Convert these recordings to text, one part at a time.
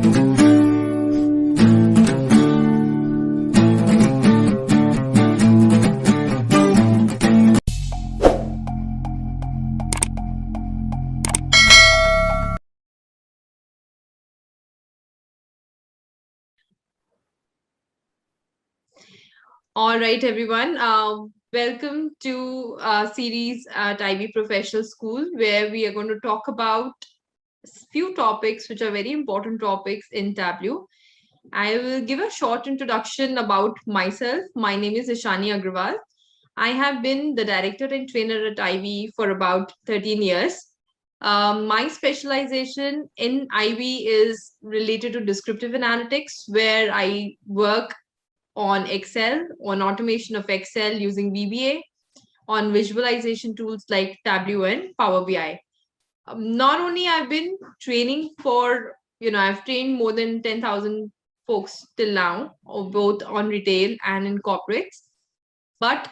All right, everyone. Welcome to our series at IvyProSchool, where we are going to talk about a few topics which are very important topics in Tableau. I will give a short introduction about myself. My name is Eeshani Agarwal. I have been the director and trainer at Ivy for about 13 years. My specialization in Ivy is related to descriptive analytics, where I work on Excel, on automation of Excel using VBA, on visualization tools like Tableau and Power BI. Not only I've been training for, I've trained more than 10,000 folks till now, both on retail and in corporates, but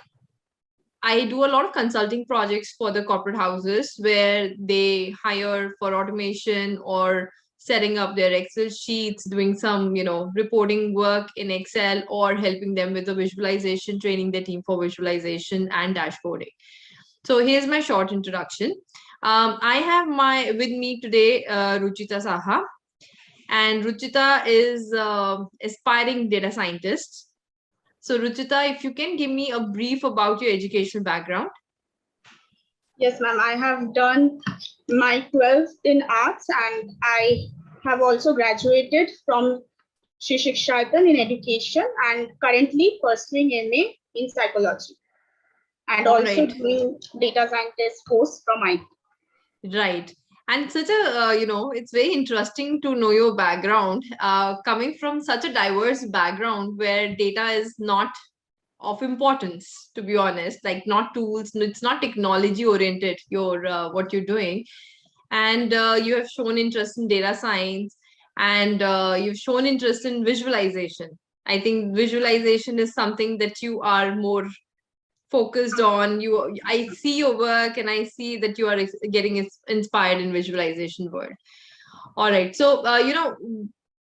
I do a lot of consulting projects for the corporate houses where they hire for automation or setting up their Excel sheets, doing some, reporting work in Excel, or helping them with the visualization, training their team for visualization and dashboarding. So here's my short introduction. I have with me today Ruchita Saha, and Ruchita is aspiring data scientist. So Ruchita, if you can give me a brief about your educational background. Yes, ma'am. I have done my 12th in arts, and I have also graduated from Shri Shikshatan in education, and currently pursuing MA in psychology, and also doing data scientist course from IT. Right. And such a, it's very interesting to know your background, coming from such a diverse background where data is not of importance, to be honest, like not tools, it's not technology oriented, what you're doing. And you have shown interest in data science, and you've shown interest in visualization. I think visualization is something that you are more focused on. I see your work and I see that you are getting inspired in visualization world. All right, so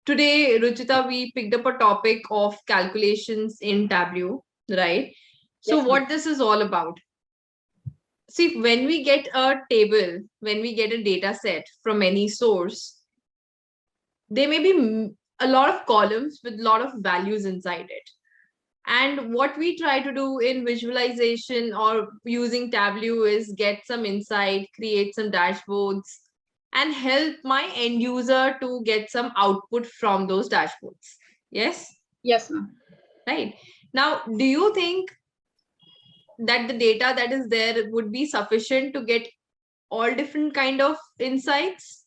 today, Ruchita, we picked up a topic of calculations in Tableau, right? So yes, what this is all about? See, when we get a table, when we get a data set from any source, there may be a lot of columns with a lot of values inside it. And what we try to do in visualization or using Tableau is get some insight, create some dashboards, and help my end user to get some output from those dashboards. Yes? Yes, ma'am. Right. Now, do you think that the data that is there would be sufficient to get all different kind of insights?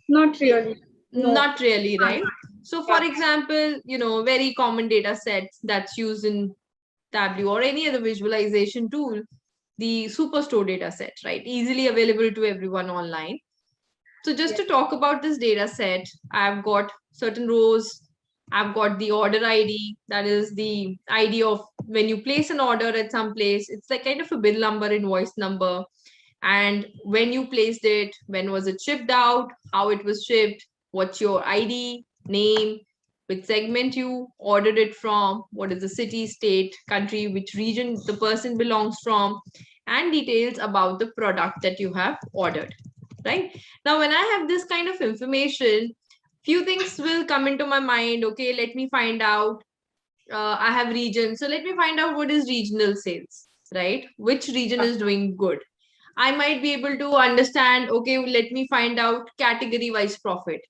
Not really. No. Not really, right? So for example, very common data sets that's used in Tableau or any other visualization tool, the Superstore data set, right? Easily available to everyone online. So just to talk about this data set, I've got certain rows. I've got the order ID, that is the ID of when you place an order at some place. It's like kind of a bill number, invoice number, and when you placed it, when was it shipped out, how it was shipped, what's your ID, name, which segment you ordered it from, what is the city, state, country, which region the person belongs from, and details about the product that you have ordered. Right now, when I have this kind of information, few things will come into my mind. Okay, let me find out. I have region, so let me find out what is regional sales, right? Which region is doing good. I might be able to understand, okay, let me find out category wise profit.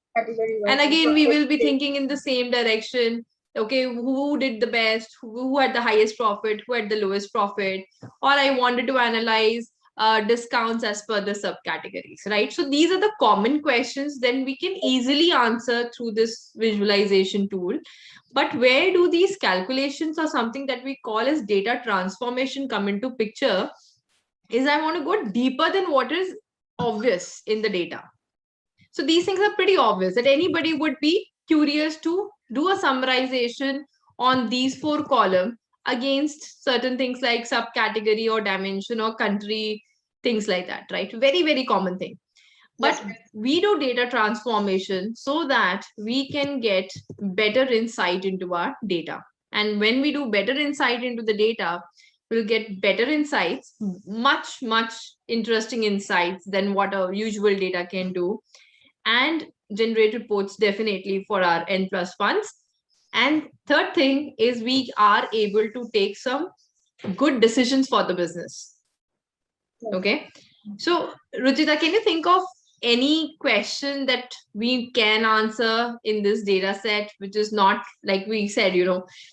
And again, we will be thinking in the same direction. Okay, who did the best, who had the highest profit, who had the lowest profit, or I wanted to analyze discounts as per the subcategories, right? So these are the common questions then we can easily answer through this visualization tool. But where do these calculations or something that we call as data transformation come into picture is I want to go deeper than what is obvious in the data. So these things are pretty obvious that anybody would be curious to do a summarization on these 4 columns against certain things like subcategory or dimension or country, things like that, right? Very, very common thing. But we do data transformation so that we can get better insight into our data. And when we do better insight into the data, we'll get better insights, much, much interesting insights than what our usual data can do, and generate reports definitely for our N plus funds. And third thing is we are able to take some good decisions for the business. Okay. So, Ruchita, can you think of any question that we can answer in this data set, which is not like we said,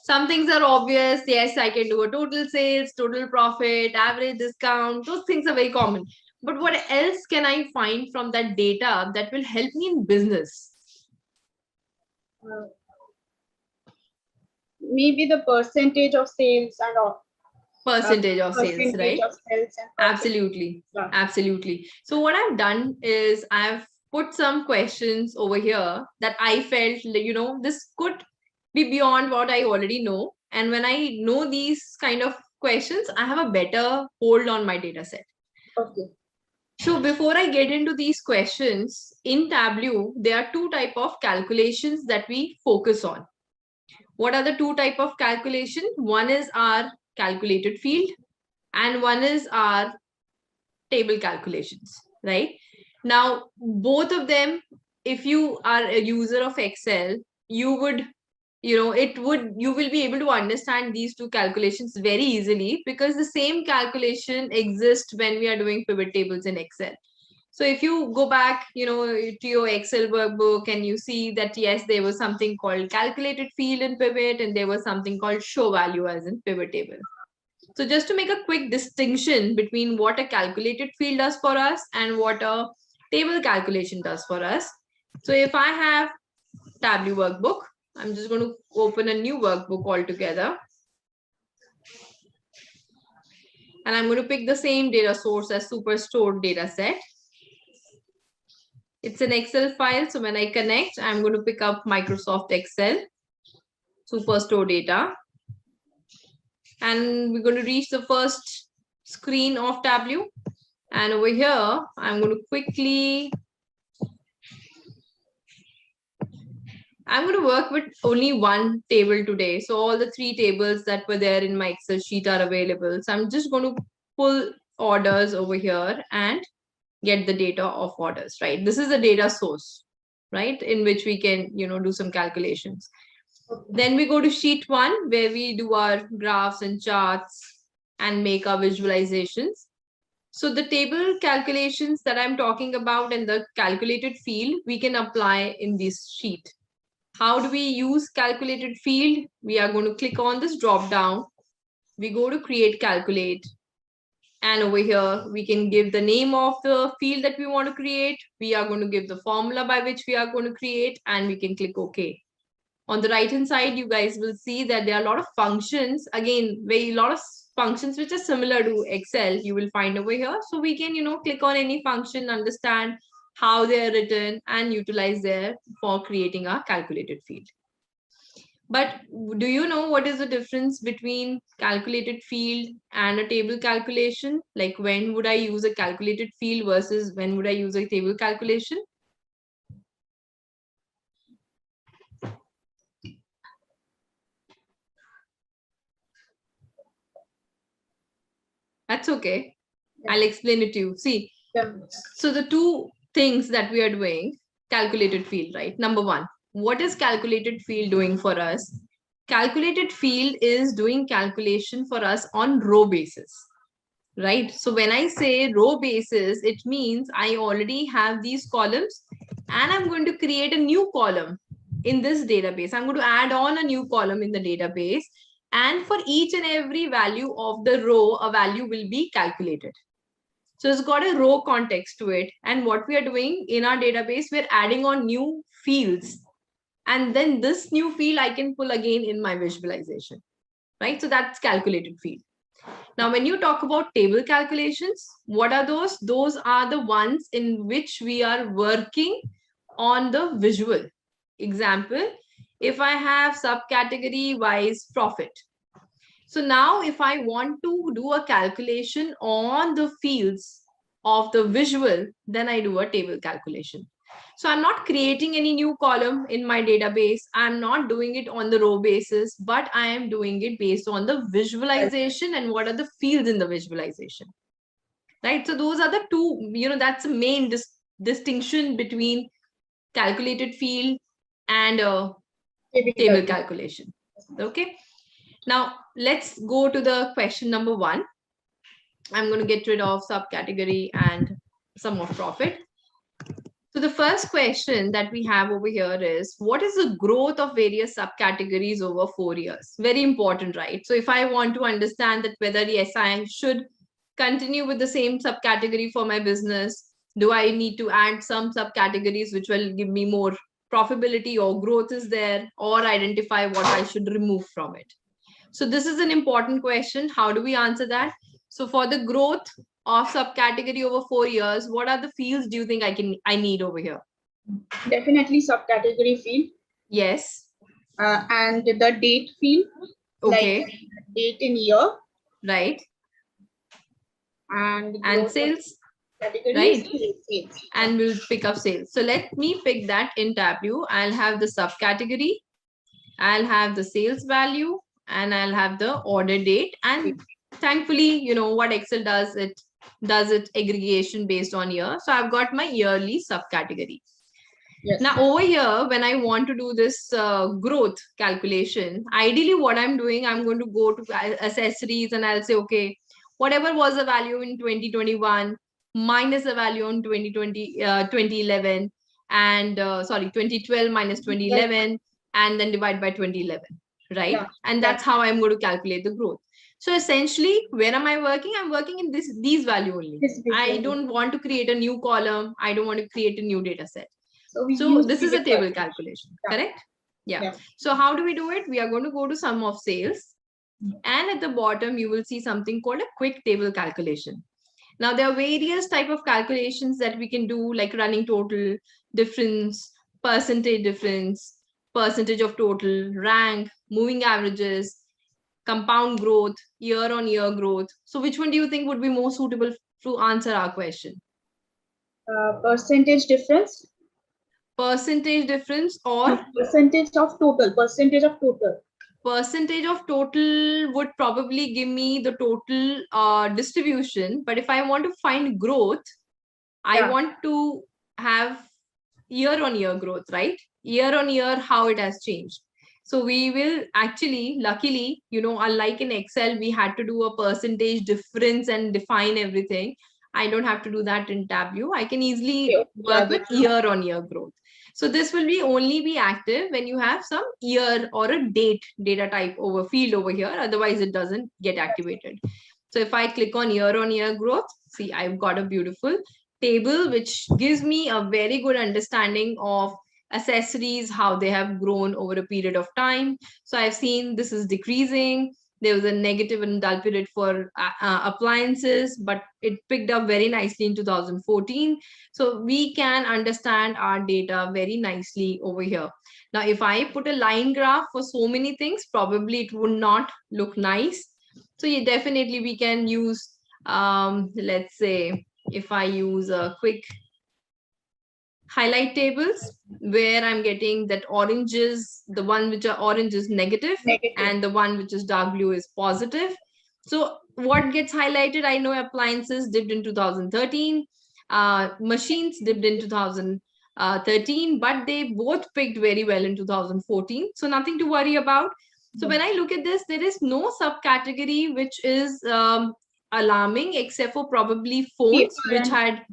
some things are obvious. Yes, I can do a total sales, total profit, average discount. Those things are very common. But what else can I find from that data that will help me in business? Maybe the percentage of sales and all. Percentage of sales, right? Of sales and absolutely. Yeah. Absolutely. So what I've done is I've put some questions over here that I felt, this could be beyond what I already know. And when I know these kind of questions, I have a better hold on my data set. Okay. So before I get into these questions, in Tableau, there are two types of calculations that we focus on. What are the two types of calculation? One is our calculated field and one is our table calculations, right? Now, both of them, if you are a user of Excel, you would, you will be able to understand these two calculations very easily because the same calculation exists when we are doing pivot tables in Excel. So if you go back, to your Excel workbook and you see that, yes, there was something called calculated field in pivot and there was something called show value as in pivot table. So just to make a quick distinction between what a calculated field does for us and what a table calculation does for us. So if I have Tableau workbook, I'm just going to open a new workbook altogether. And I'm going to pick the same data source as Superstore dataset. It's an Excel file. So when I connect, I'm going to pick up Microsoft Excel, Superstore data. And we're going to reach the first screen of Tableau. And over here, I'm going to work with only one table today. So all the three tables that were there in my Excel sheet are available. So I'm just going to pull orders over here and get the data of orders, right? This is a data source, right? In which we can, do some calculations. Then we go to sheet 1 where we do our graphs and charts and make our visualizations. So the table calculations that I'm talking about in the calculated field, we can apply in this sheet. How do we use calculated field? We are going to click on this drop down. We go to create calculate. And over here, we can give the name of the field that we want to create. We are going to give the formula by which we are going to create, and we can click OK. On the right-hand side, you guys will see that there are a lot of functions. Again, a lot of functions which are similar to Excel, you will find over here. So we can, click on any function, understand how they are written, and utilize there for creating a calculated field. But do you know what is the difference between calculated field and a table calculation? Like when would I use a calculated field versus when would I use a table calculation? That's okay. I'll explain it to you. See, so the two things that we are doing, calculated field, right? Number one, what is calculated field doing for us? Calculated field is doing calculation for us on row basis, right? So when I say row basis, it means I already have these columns and I'm going to create a new column in this database. I'm going to add on a new column in the database. And for each and every value of the row, a value will be calculated. So it's got a row context to it. And what we are doing in our database, we're adding on new fields. And then this new field I can pull again in my visualization, right? So that's calculated field. Now, when you talk about table calculations, what are those? Those are the ones in which we are working on the visual. Example, if I have subcategory wise profit. So now if I want to do a calculation on the fields, of the visual, then I do a table calculation. So I'm not creating any new column in my database. I'm not doing it on the row basis, but I am doing it based on the visualization and what are the fields in the visualization, right? So those are the two, that's the main distinction between calculated field and table calculation. Okay. Now let's go to the question number 1. I'm going to get rid of subcategory and sum of profit. So the first question that we have over here is, what is the growth of various subcategories over 4 years? Very important, right? So if I want to understand that whether, yes, I should continue with the same subcategory for my business, do I need to add some subcategories which will give me more profitability or growth is there, or identify what I should remove from it? So this is an important question. How do we answer that? So for the growth of subcategory over 4 years, what are the fields do you think I need over here? Definitely subcategory field. Yes. And the date field. Okay. Like date in year. Right. And sales. Categories, right. Sales. And we'll pick up sales. So let me pick that in Tableau. I'll have the subcategory. I'll have the sales value, and I'll have the order date. And thankfully, what Excel does it aggregation based on year. So I've got my yearly subcategory. Yes. Now over here, when I want to do this growth calculation, ideally what I'm doing, I'm going to go to accessories and I'll say, okay, whatever was the value in 2021 minus the value in 2011 and 2012 minus 2011 and then divide by 2011, right? Yeah. And that's how I'm going to calculate the growth. So essentially, where am I working? I'm working in these value only. I don't want to create a new column. I don't want to create a new data set. So this is a table calculation, correct? Yeah. So how do we do it? We are going to go to sum of sales. And at the bottom, you will see something called a quick table calculation. Now, there are various type of calculations that we can do, like running total, difference, percentage difference, percentage of total, rank, moving averages, compound growth, year-on-year growth. So which one do you think would be more suitable to answer our question? Percentage difference. Percentage difference or? Percentage of total. Percentage of total. Percentage of total would probably give me the total distribution. But if I want to find growth, I want to have year-on-year growth, right? Year-on-year, how it has changed. So we will actually, luckily, unlike in Excel, we had to do a percentage difference and define everything. I don't have to do that in Tableau. I can easily work with year-on-year growth. So this will only be active when you have some year or a date data type over field over here. Otherwise, it doesn't get activated. So if I click on year-on-year growth, see, I've got a beautiful table, which gives me a very good understanding of accessories, how they have grown over a period of time. So I've seen this is decreasing. There was a negative and dull period for appliances, but it picked up very nicely in 2014. So we can understand our data very nicely over here. Now, if I put a line graph for so many things, probably it would not look nice. So yeah, definitely we can use, let's say, if I use a quick highlight tables where I'm getting that oranges, the one which are orange is negative, and the one which is dark blue is positive. So what gets highlighted? I know appliances dipped in 2013, machines dipped in 2013, but they both picked very well in 2014. So nothing to worry about. So when I look at this, there is no subcategory which is alarming except for probably phones, which had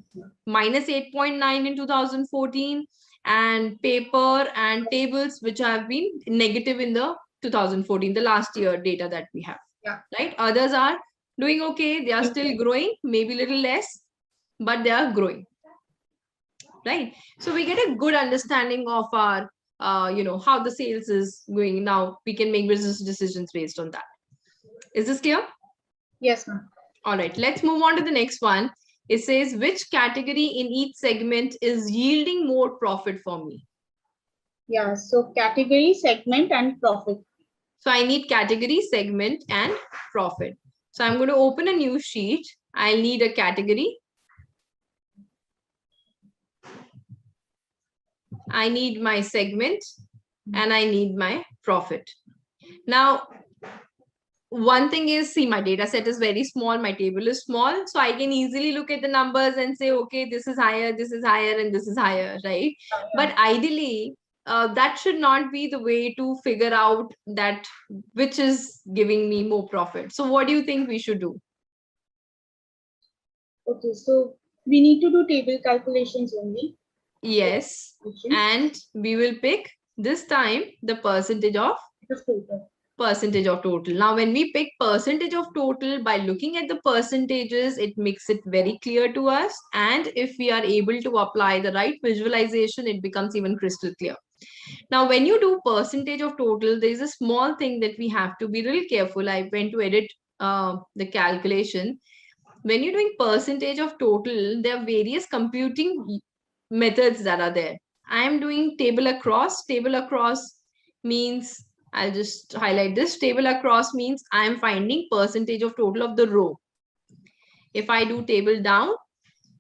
minus 8.9 in 2014, and paper and tables, which have been negative in the 2014, the last year data that we have. Right? Others are doing okay. They are still growing, maybe a little less, but they are growing. Right? So we get a good understanding of our, how the sales is going. Now we can make business decisions based on that. Is this clear? Yes, ma'am. All right, let's move on to the next one. It says, which category in each segment is yielding more profit for me? Yeah, so category, segment, and profit. So I need category, segment, and profit. So I'm going to open a new sheet. I'll need a category. I need my segment, and I need my profit. Now, one thing is, see, my data set is very small, my table is small, so I can easily look at the numbers and say, okay, this is higher, and this is higher, right? But ideally, that should not be the way to figure out that which is giving me more profit. So what do you think we should do? Okay, so we need to do table calculations only. Yes, and we will pick this time the percentage of total. Now, when we pick percentage of total, by looking at the percentages, it makes it very clear to us. And if we are able to apply the right visualization, it becomes even crystal clear. Now, when you do percentage of total, there is a small thing that we have to be really careful. I went to edit the calculation. When you're doing percentage of total, there are various computing methods that are there. I am doing table across. Table across means, I'll just highlight this. Table across means I am finding percentage of total of the row. If I do table down,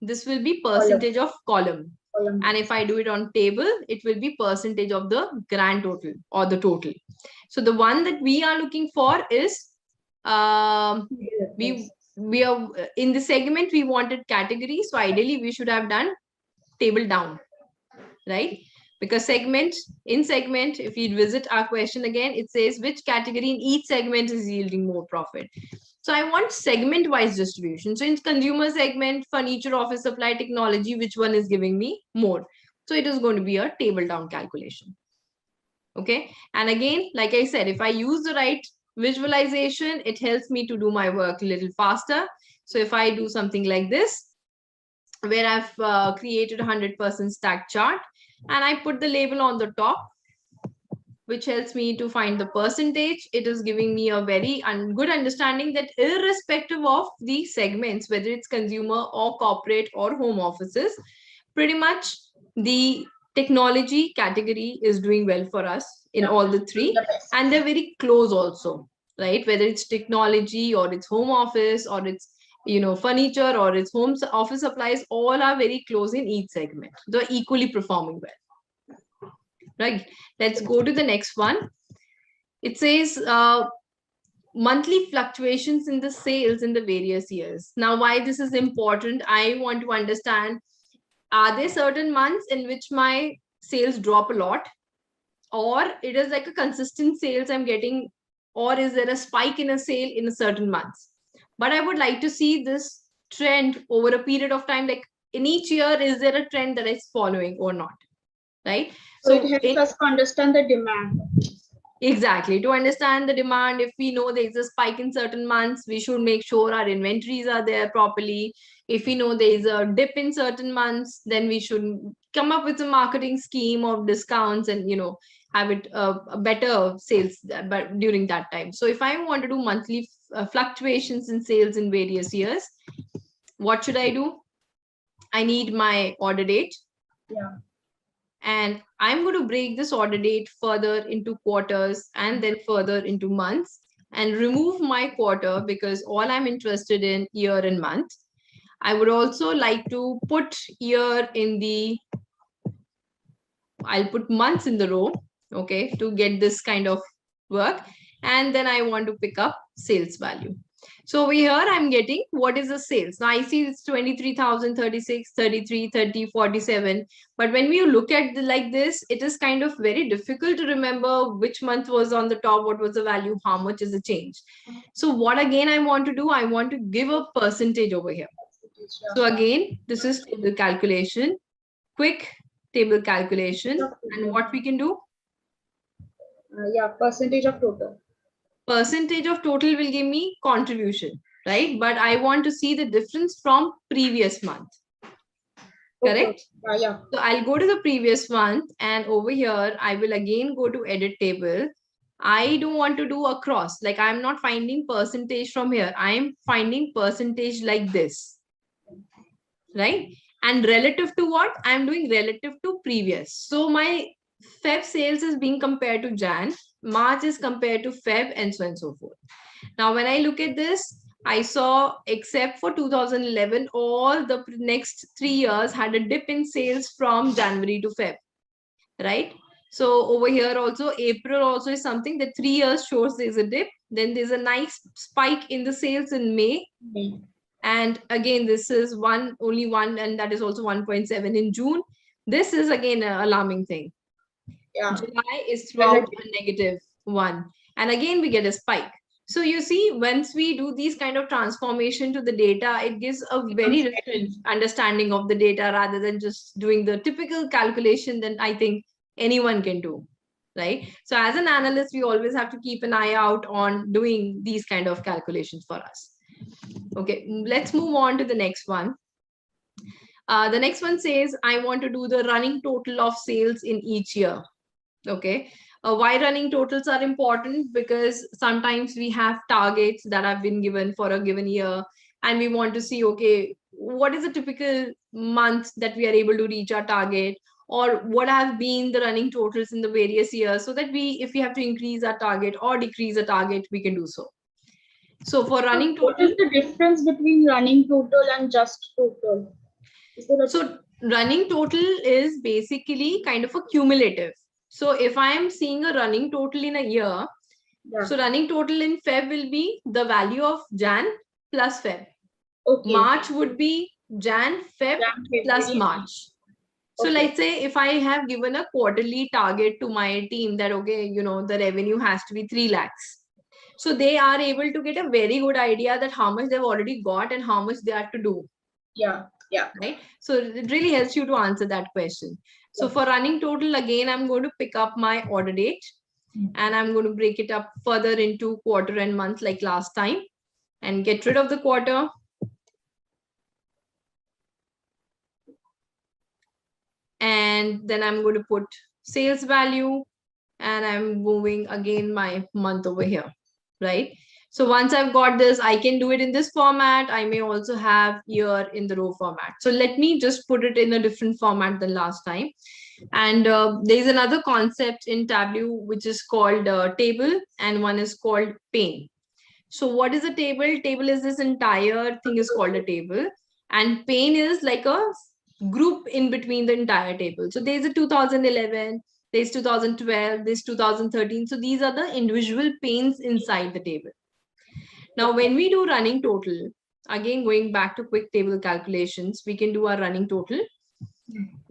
this will be percentage of column. And if I do it on table, it will be percentage of the grand total or the total. So the one that we are looking for is, we are in the segment, we wanted category. So ideally we should have done table down, right? Because in segment, if you visit our question again, it says which category in each segment is yielding more profit. So I want segment wise distribution. So in consumer segment, furniture, office supply, technology, which one is giving me more? So it is going to be a table down calculation. Okay. And again, like I said, if I use the right visualization, it helps me to do my work a little faster. So if I do something like this, where I've created a 100% stack chart, and I put the label on the top, which helps me to find the percentage. It is giving me a very good understanding that irrespective of the segments, whether it's consumer or corporate or home offices, pretty much the technology category is doing well for us in all the three. And they're very close also, right? Whether it's technology or it's home office or it's furniture or it's home office supplies, all are very close in each segment. They're equally performing well, right? Let's go to the next one. It says monthly fluctuations in the sales in the various years. Now, why this is important, I want to understand, are there certain months in which my sales drop a lot, or it is like a consistent sales I'm getting, or is there a spike in a sale in a certain months? But I would like to see this trend over a period of time, like in each year, is there a trend that is following or not, right? So it helps us understand the demand. Exactly. To understand the demand, if we know there's a spike in certain months, we should make sure our inventories are there properly. If we know there's a dip in certain months, then we should come up with a marketing scheme of discounts and, have it a better sales but during that time. So if I want to do monthly fluctuations in sales in various years, what should I do? I need my order date. Yeah. And I'm going to break this order date further into quarters and then further into months, and remove my quarter because all I'm interested in year and month. I would also like to put year in the, I'll put months in the row, okay, to get this kind of work. And then I want to pick up sales value. So over here, I'm getting what is the sales. Now I see it's 23,000, 36, 33, 30, 47. But when we look at like this, it is kind of very difficult to remember which month was on the top, what was the value, how much is the change. So what again I want to do, I want to give a percentage over here. So again, this is the calculation, quick table calculation. And what we can do? Percentage of total. Percentage of total will give me contribution, right? But I want to see the difference from previous month. Correct? Okay. Yeah. So I'll go to the previous month, and over here, I will again go to edit table. I don't want to do across. Like I'm not finding percentage from here. I'm finding percentage like this, right? And relative to what? I'm doing relative to previous. So my Feb sales is being compared to Jan, March is compared to Feb, and so on and so forth. Now, when I look at this, I saw except for 2011, all the next 3 years had a dip in sales from January to Feb. right? So over here also, April also is something that 3 years shows there's a dip. Then there's a nice spike in the sales in May. And again, this is only one, and that is also 1.7 in June. This is again an alarming thing. Yeah. July is throughout a -1. And again, we get a spike. So you see, once we do these kind of transformation to the data, it gives a very different understanding of the data rather than just doing the typical calculation that I think anyone can do, right? So as an analyst, we always have to keep an eye out on doing these kind of calculations for us. Okay, let's move on to the next one. The next one says, I want to do the running total of sales in each year. Okay. Why running totals are important? Because sometimes we have targets that have been given for a given year, and we want to see, okay, what is a typical month that we are able to reach our target, or what have been the running totals in the various years, so that if we have to increase our target or decrease a target, we can do so. So for running total, what is the difference between running total and just total? So running total is basically kind of a cumulative. So if I am seeing a running total in a year, so running total in Feb will be the value of Jan plus Feb. Okay. March would be Jan, Feb plus March. So let's say if I have given a quarterly target to my team that, okay, you know, the revenue has to be 3 lakhs. So they are able to get a very good idea that how much they've already got and how much they have to do. Yeah. Right. So it really helps you to answer that question. So for running total, again, I'm going to pick up my order date and I'm going to break it up further into quarter and month like last time and get rid of the quarter. And then I'm going to put sales value and I'm moving again my month over here, right? So once I've got this, I can do it in this format. I may also have year in the row format. So let me just put it in a different format than last time. And there's another concept in Tableau, which is called table, and one is called pane. So what is a table? Table is this entire thing is called a table, and pane is like a group in between the entire table. So there's a 2011, there's 2012, there's 2013. So these are the individual panes inside the table. Now, when we do running total, again, going back to quick table calculations, we can do our running total.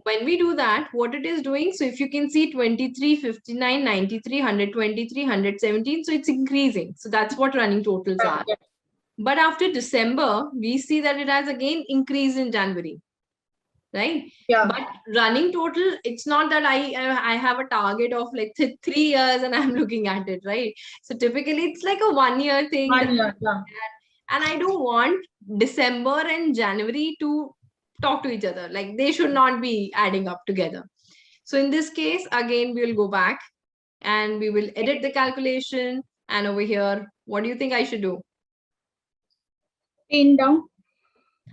When we do that, what it is doing, so if you can see 23, 59, 93, 123, 117, so it's increasing. So that's what running totals are. But after December, we see that it has again increased in January, right? Yeah. But running total, it's not that I have a target of like 3 years and I'm looking at it, right? So typically it's like a 1 year thing. 1 year, yeah. And I don't want December and January to talk to each other. Like they should not be adding up together. So in this case, again, we will go back and we will edit the calculation. And over here, what do you think I should do? Pane down.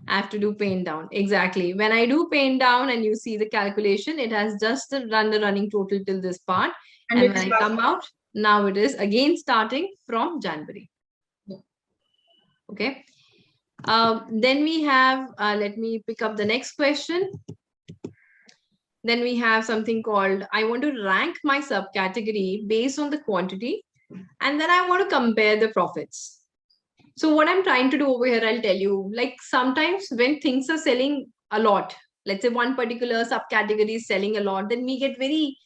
I have to do pane down. Exactly. When I do pane down and you see the calculation, it has just run the running total till this part. And when I come out, now it is again starting from January. Okay. Then we have, let me pick up the next question. Then we have something called, I want to rank my subcategory based on the quantity. And then I want to compare the profits. So what I'm trying to do over here, I'll tell you, like sometimes when things are selling a lot, let's say one particular subcategory is selling a lot, then we get very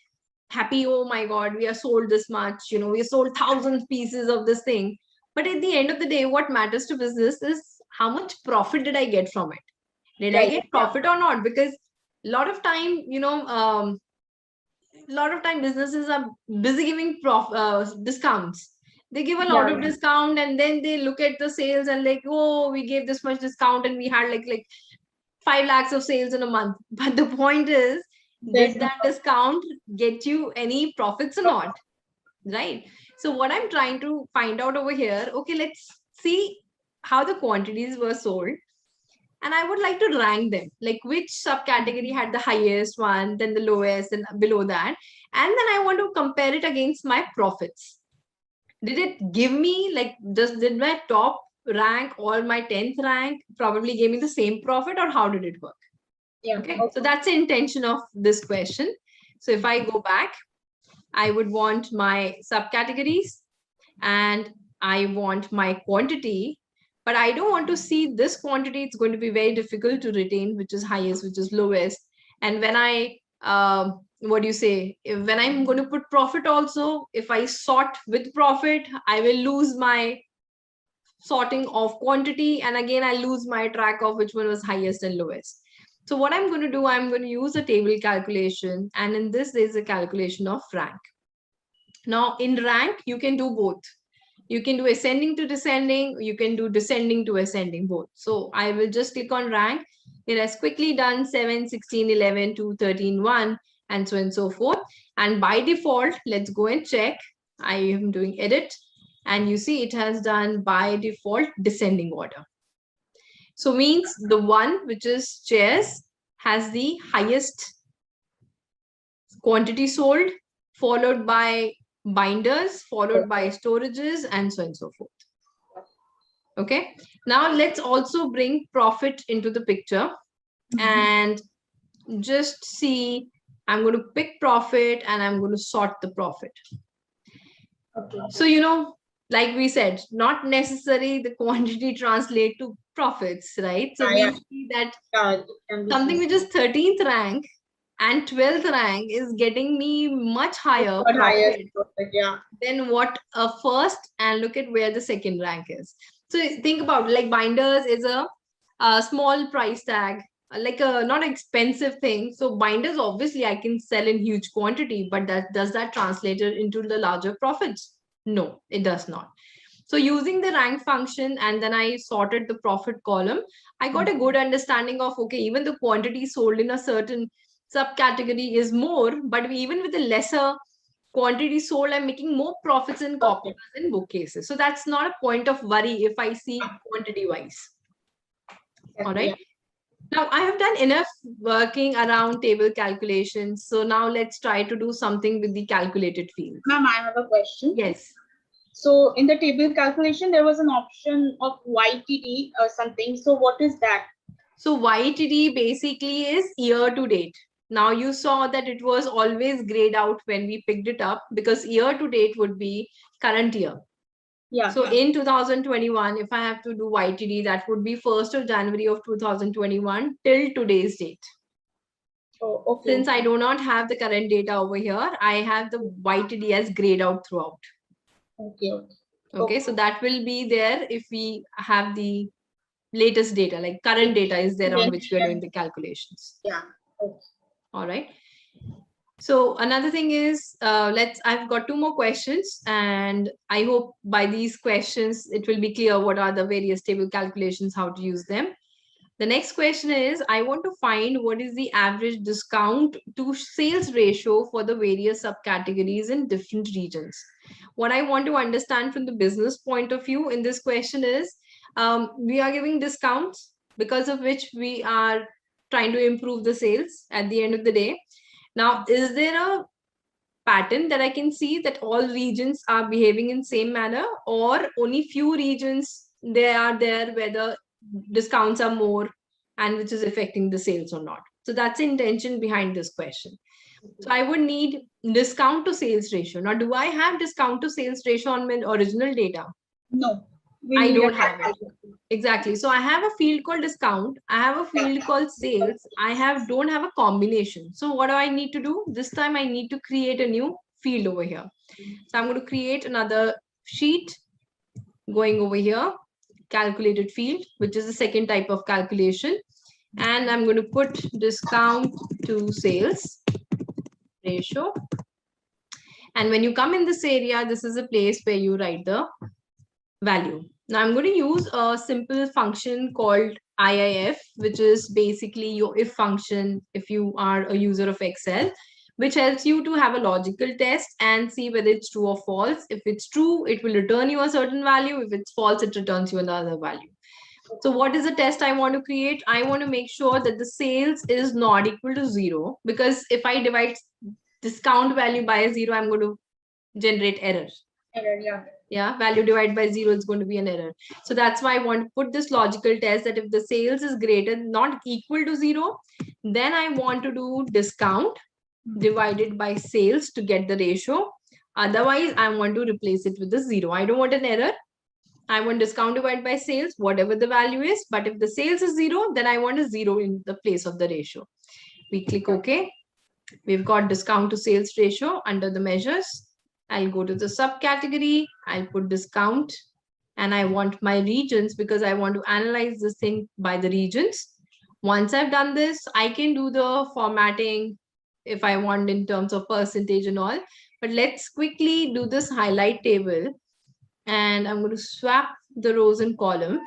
happy. Oh my God, we are sold this much, you know, we sold thousands pieces of this thing. But at the end of the day, what matters to business is how much profit did I get from it? Did I get profit or not? Because a lot of time, you know, a lot of time businesses are busy giving discounts. They give a lot of discount and then they look at the sales and like, oh, we gave this much discount and we had like 5 lakhs of sales in a month. But the point is, did that discount get you any profits or not? Right. So what I'm trying to find out over here, okay, let's see how the quantities were sold. And I would like to rank them, like which subcategory had the highest one, then the lowest and below that. And then I want to compare it against my profits. Did it give me like, did my top rank or my 10th rank probably gave me the same profit, or how did it work? Yeah. Okay. So that's the intention of this question. So if I go back, I would want my subcategories and I want my quantity, but I don't want to see this quantity. It's going to be very difficult to retain, which is highest, which is lowest. And when I, what do you say? When I'm going to put profit also, if I sort with profit, I will lose my sorting of quantity. And again, I lose my track of which one was highest and lowest. So what I'm going to do, I'm going to use a table calculation. And in this, there's a calculation of rank. Now in rank, you can do both. You can do ascending to descending, you can do descending to ascending, both. So I will just click on rank. It has quickly done 7, 16, 11, 2, 13, 1, and so on and so forth. And by default, let's go and check. I am doing edit, and you see it has done by default descending order. So means the one which is chairs has the highest quantity sold, followed by binders, followed by storages, and so on and so forth. Okay, now let's also bring profit into the picture and just see. I'm going to pick profit and I'm going to sort the profit. Okay. So, like we said, not necessarily the quantity translate to profits, right? So we see that something which is 13th rank and 12th rank is getting me much higher profit than what a first, and look at where the second rank is. So think about like binders is a small price tag, like a not expensive thing. So binders, obviously I can sell in huge quantity, but does that translate it into the larger profits? No, it does not. So using the rank function, and then I sorted the profit column, I got a good understanding of, okay, even the quantity sold in a certain subcategory is more, but even with a lesser quantity sold, I'm making more profits in copies and bookcases. So that's not a point of worry if I see quantity wise. All right. Now I have done enough working around table calculations. So now let's try to do something with the calculated fields. Ma'am, I have a question. Yes. So in the table calculation, there was an option of YTD or something. So what is that? So YTD basically is year to date. Now you saw that it was always grayed out when we picked it up, because year to date would be current year. Yeah. So in 2021, if I have to do YTD, that would be 1st of January of 2021 till today's date. Oh, okay. Since I do not have the current data over here, I have the YTD as grayed out throughout. Okay, so that will be there if we have the latest data, like current data is there on which we are doing the calculations. Yeah. Okay. All right. So another thing is, I've got 2 more questions, and I hope by these questions, it will be clear what are the various table calculations, how to use them. The next question is, I want to find what is the average discount to sales ratio for the various subcategories in different regions. What I want to understand from the business point of view in this question is, we are giving discounts because of which we are trying to improve the sales at the end of the day. Now, is there a pattern that I can see that all regions are behaving in same manner, or only few regions they are there where the discounts are more and which is affecting the sales or not? So that's the intention behind this question. So I would need discount to sales ratio. Now, do I have discount to sales ratio on my original data? No. I don't have it. Exactly. So I have a field called discount. I have a field called sales. I don't have a combination. So what do I need to do? This time I need to create a new field over here. So I'm going to create another sheet going over here, calculated field, which is the second type of calculation. And I'm going to put discount to sales ratio. And when you come in this area, this is a place where you write the value. Now I'm going to use a simple function called IIF, which is basically your if function if you are a user of Excel, which helps you to have a logical test and see whether it's true or false. If it's true, it will return you a certain value. If it's false, it returns you another value. So what is the test I want to create? I want to make sure that the sales is not equal to 0, because if I divide discount value by 0, I'm going to generate error. Yeah, value divided by 0 is going to be an error. So that's why I want to put this logical test that if the sales is greater, not equal to 0, then I want to do discount divided by sales to get the ratio. Otherwise, I want to replace it with a 0. I don't want an error. I want discount divided by sales, whatever the value is. But if the sales is 0, then I want a 0 in the place of the ratio. We click OK. We've got discount to sales ratio under the measures. I'll go to the subcategory. I'll put discount. And I want my regions because I want to analyze this thing by the regions. Once I've done this, I can do the formatting if I want in terms of percentage and all. But let's quickly do this highlight table. And I'm going to swap the rows and columns.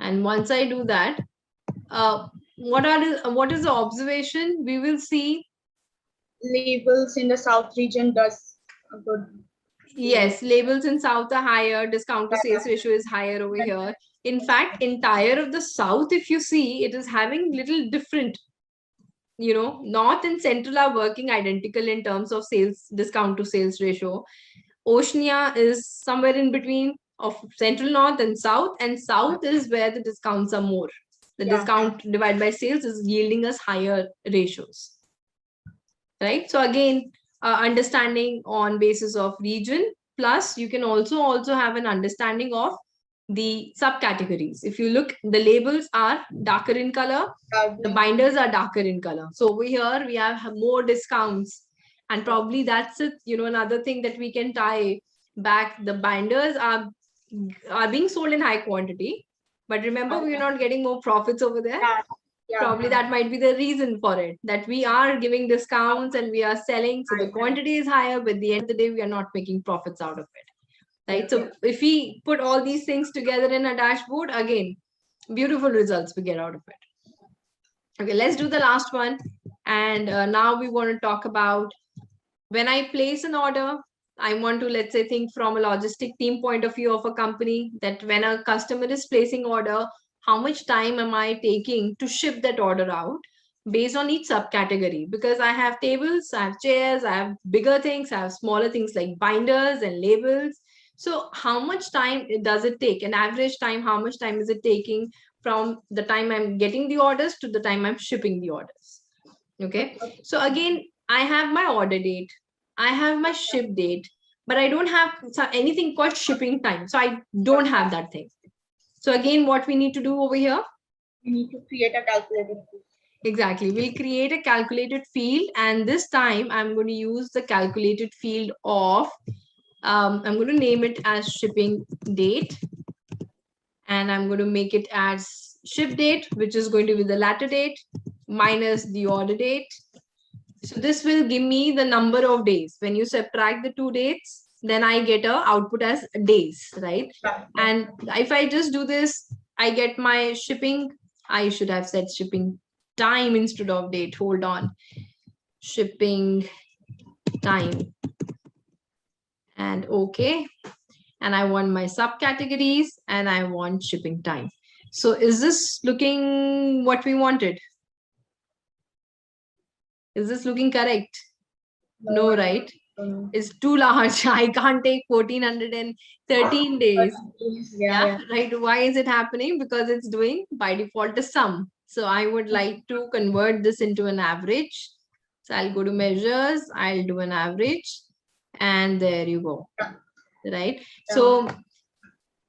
And once I do that, what is the observation? We will see labels in the South region does a good. Yes, labels in South are higher, discount to sales ratio is higher over here. In fact, entire of the South, if you see, it is having little different, North and Central are working identical in terms of sales, discount to sales ratio. Oceania is somewhere in between of Central, North and South is where the discounts are more. The discount divided by sales is yielding us higher ratios, right? So again, understanding on basis of region, plus you can also have an understanding of the subcategories. If you look, the labels are darker in color, the binders are darker in color. So over here we have more discounts, and probably that's it. Another thing that we can tie back, the binders are being sold in high quantity, but remember, we're not getting more profits over there. Probably that might be the reason for it, that we are giving discounts and we are selling, so the quantity is higher, but at the end of the day we are not making profits out of it, right? So if we put all these things together in a dashboard, again, beautiful results we get out of it. Okay, let's do the last one. And now we want to talk about when I place an order. I want to, let's say, think from a logistic team point of view of a company, that when a customer is placing order, how much time am I taking to ship that order out based on each subcategory? Because I have tables, I have chairs, I have bigger things, I have smaller things like binders and labels. So how much time does it take? An average time, how much time is it taking from the time I'm getting the orders to the time I'm shipping the orders? Okay. So again, I have my order date, I have my ship date, but I don't have anything called shipping time. So I don't have that thing. So again, what we need to do over here? We need to create a calculated field. Exactly. We'll create a calculated field. And this time I'm going to use the calculated field of, I'm going to name it as shipping date. And I'm going to make it as ship date, which is going to be the latter date minus the order date. So this will give me the number of days. When you subtract the two dates, then I get a output as days, right? And if I just do this, I get my shipping. I should have said shipping time instead of date. Hold on. Shipping time. And okay. And I want my subcategories and I want shipping time. So is this looking what we wanted? Is this looking correct? No, right? It's too large. I can't take 1413 days. Yeah, right. Why is it happening? Because it's doing by default a sum. So I would like to convert this into an average. So I'll go to measures, I'll do an average, and there you go. Right. So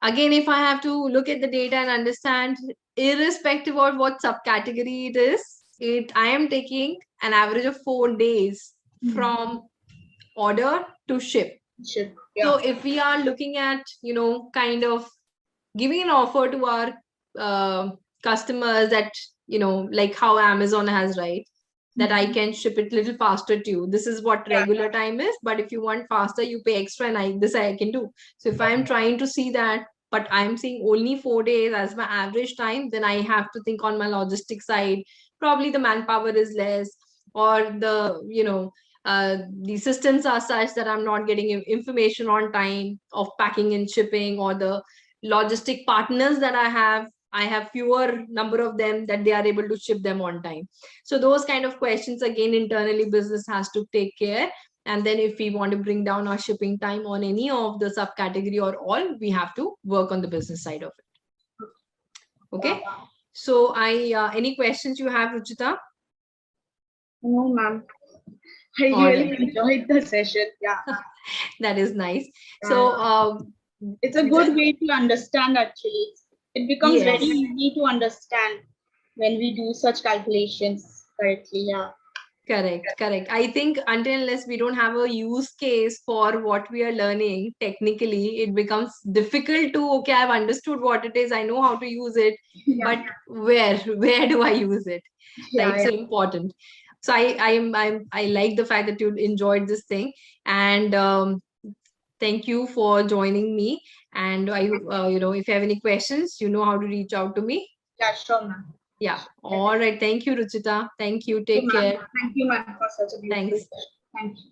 again, if I have to look at the data and understand, irrespective of what subcategory it is, I am taking an average of 4 days from order to ship. So if we are looking at, kind of giving an offer to our customers that, like how Amazon has, right? That I can ship it a little faster to you. This is what regular time is, but if you want faster, you pay extra, and I can do. So if I'm trying to see that, but I'm seeing only 4 days as my average time, then I have to think on my logistics side. Probably the manpower is less, or the systems are such that I'm not getting information on time of packing and shipping, or the logistic partners that I have fewer number of them that they are able to ship them on time. So those kind of questions, again, internally business has to take care. And then if we want to bring down our shipping time on any of the subcategory or all, we have to work on the business side of it. Okay. So any questions you have, Ruchita? No, ma'am. I All really right. enjoyed the session. Yeah. That is nice. Yeah. So It's a good way to understand actually. It becomes very yes. easy to understand when we do such calculations correctly. Yeah. Correct, correct. I think until unless we don't have a use case for what we are learning technically, it becomes difficult to, okay, I've understood what it is, I know how to use it, Yeah. but where do I use it? Yeah. Right. So important. So I like the fact that you enjoyed this thing, and thank you for joining me. And I if you have any questions, you know how to reach out to me. Yeah, sure, ma'am. Yeah. All right. Thank you, Ruchita. Thank you. Thank Take you, ma'am. care. Thank you, ma'am, for such a beautiful Thanks. session. Thank you.